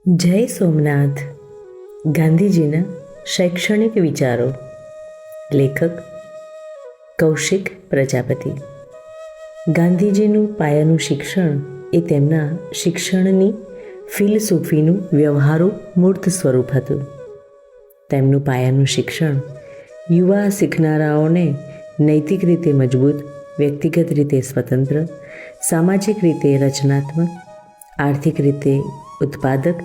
જય સોમનાથ. ગાંધીજીના શૈક્ષણિક વિચારો. લેખક કૌશિક પ્રજાપતિ. ગાંધીજીનું પાયાનું શિક્ષણ એ તેમના શિક્ષણની ફિલસૂફીનું વ્યવહારુ મૂર્ત સ્વરૂપ હતું. તેમનું પાયાનું શિક્ષણ યુવા શીખનારાઓને નૈતિક રીતે મજબૂત, વ્યક્તિગત રીતે સ્વતંત્ર, સામાજિક રીતે રચનાત્મક, આર્થિક રીતે ઉત્પાદક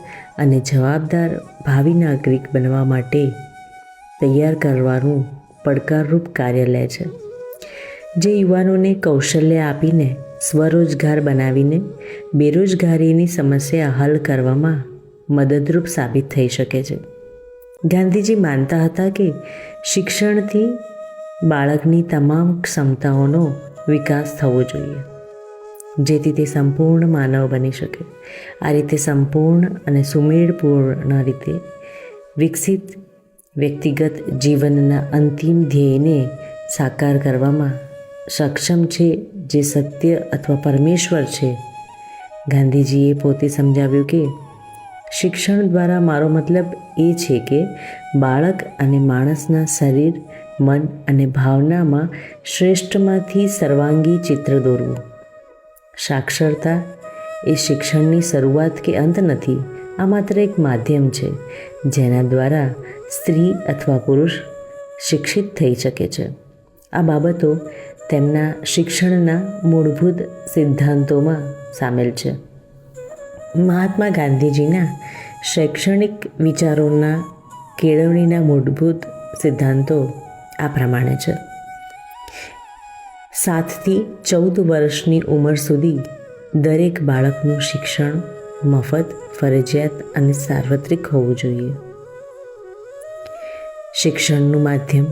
અને જવાબદાર ભાવિ નાગરિક બનવા માટે તૈયાર કરવાનું પડકારરૂપ કાર્ય લે છે. જે યુવાનોને કૌશલ્ય આપીને સ્વરોજગાર બનાવીને બેરોજગારીની સમસ્યા હલ કરવામાં મદદરૂપ સાબિત થઈ શકે છે. ગાંધીજી માનતા હતા કે શિક્ષણથી બાળકની તમામ ક્ષમતાઓનો વિકાસ થવો જોઈએ, જેથી તે સંપૂર્ણ માનવ બની શકે. આ રીતે સંપૂર્ણ અને સુમેળપૂર્ણ રીતે વિકસિત વ્યક્તિગત જીવનના અંતિમ ધ્યેયને સાકાર કરવામાં સક્ષમ છે, જે સત્ય અથવા પરમેશ્વર છે. ગાંધીજીએ પોતે સમજાવ્યું કે શિક્ષણ દ્વારા મારો મતલબ એ છે કે બાળક અને માણસના શરીર, મન અને ભાવનામાં શ્રેષ્ઠમાંથી સર્વાંગી ચિત્ર દોરવું. સાક્ષરતા એ શિક્ષણની શરૂઆત કે અંત નથી. આ માત્ર એક માધ્યમ છે જેના દ્વારા સ્ત્રી અથવા પુરુષ શિક્ષિત થઈ શકે છે. આ બાબતો તેમના શિક્ષણના મૂળભૂત સિદ્ધાંતોમાં સામેલ છે. મહાત્મા ગાંધીજીના શૈક્ષણિક વિચારોના કેળવણીના મૂળભૂત સિદ્ધાંતો આ પ્રમાણે છે. 7 થી 14 વર્ષની ઉંમર સુધી દરેક બાળકનું શિક્ષણ મફત, ફરજિયાત અને સાર્વત્રિક હોવું જોઈએ. શિક્ષણનું માધ્યમ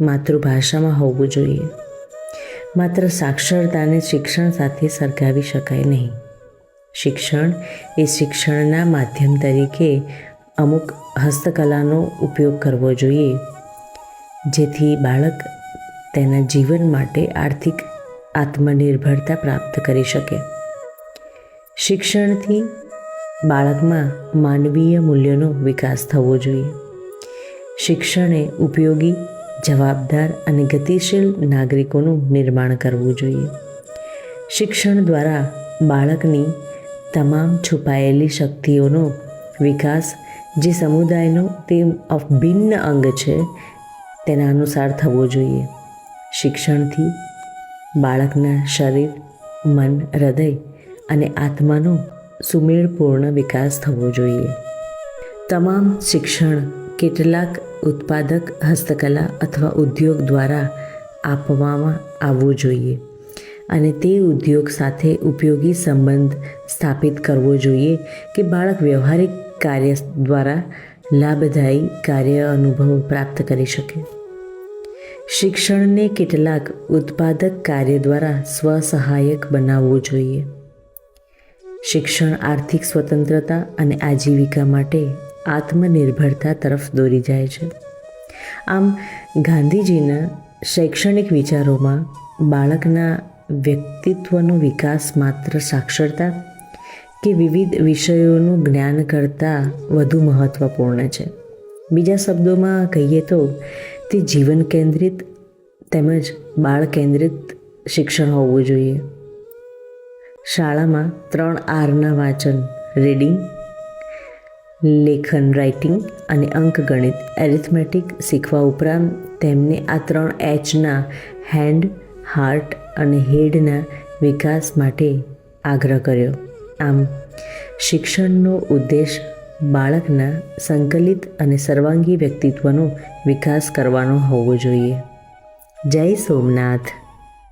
માતૃભાષામાં હોવું જોઈએ. માત્ર સાક્ષરતાને શિક્ષણ સાથે સરખાવી શકાય નહીં. શિક્ષણ એ શિક્ષણના માધ્યમ તરીકે અમુક હસ્તકલાનો ઉપયોગ કરવો જોઈએ, જેથી બાળક તેના જીવન માટે આર્થિક આત્મનિર્ભરતા પ્રાપ્ત કરી શકે. શિક્ષણથી બાળકમાં માનવીય મૂલ્યોનો વિકાસ થવો જોઈએ. શિક્ષણે ઉપયોગી, જવાબદાર અને ગતિશીલ નાગરિકોનું નિર્માણ કરવું જોઈએ. શિક્ષણ દ્વારા બાળકની તમામ છુપાયેલી શક્તિઓનો વિકાસ, જે સમુદાયનો તે અભિન્ન અંગ છે, તેના અનુસાર થવો જોઈએ. શિક્ષણથી બાળકના શરીર, મન, હૃદય અને આત્માનો સુમેળપૂર્ણ વિકાસ થવો જોઈએ. તમામ શિક્ષણ કેટલાક ઉત્પાદક હસ્તકલા અથવા ઉદ્યોગ દ્વારા આપવામાં આવવું જોઈએ અને તે ઉદ્યોગ સાથે ઉપયોગી સંબંધ સ્થાપિત કરવો જોઈએ કે બાળક વ્યવહારિક કાર્ય દ્વારા લાભદાયી કાર્ય અનુભવ પ્રાપ્ત કરી શકે. શિક્ષણને કેટલાક ઉત્પાદક કાર્ય દ્વારા સ્વસહાયક બનાવવું જોઈએ. શિક્ષણ આર્થિક સ્વતંત્રતા અને આજીવિકા માટે આત્મનિર્ભરતા તરફ દોરી જાય છે. આમ, ગાંધીજીના શૈક્ષણિક વિચારોમાં બાળકના વ્યક્તિત્વનો વિકાસ માત્ર સાક્ષરતા કે વિવિધ વિષયોનું જ્ઞાન કરતાં વધુ મહત્ત્વપૂર્ણ છે. બીજા શબ્દોમાં કહીએ તો તે જીવન કેન્દ્રિત તેમજ બાળ કેન્દ્રિત શિક્ષણ હોવું જોઈએ. શાળામાં 3 Rના વાંચન, રીડિંગ, લેખન, રાઇટિંગ અને અંકગણિત, એરિથમેટિક શીખવા ઉપરાંત તેમને આ 3 Hના હેન્ડ, હાર્ટ અને હેડના વિકાસ માટે આગ્રહ કર્યો. આમ, શિક્ષણનો ઉદ્દેશ બાળકના સંકલિત અને સર્વાંગી વ્યક્તિત્વનો વિકાસ કરવાનો હોવો જોઈએ. જય સોમનાથ.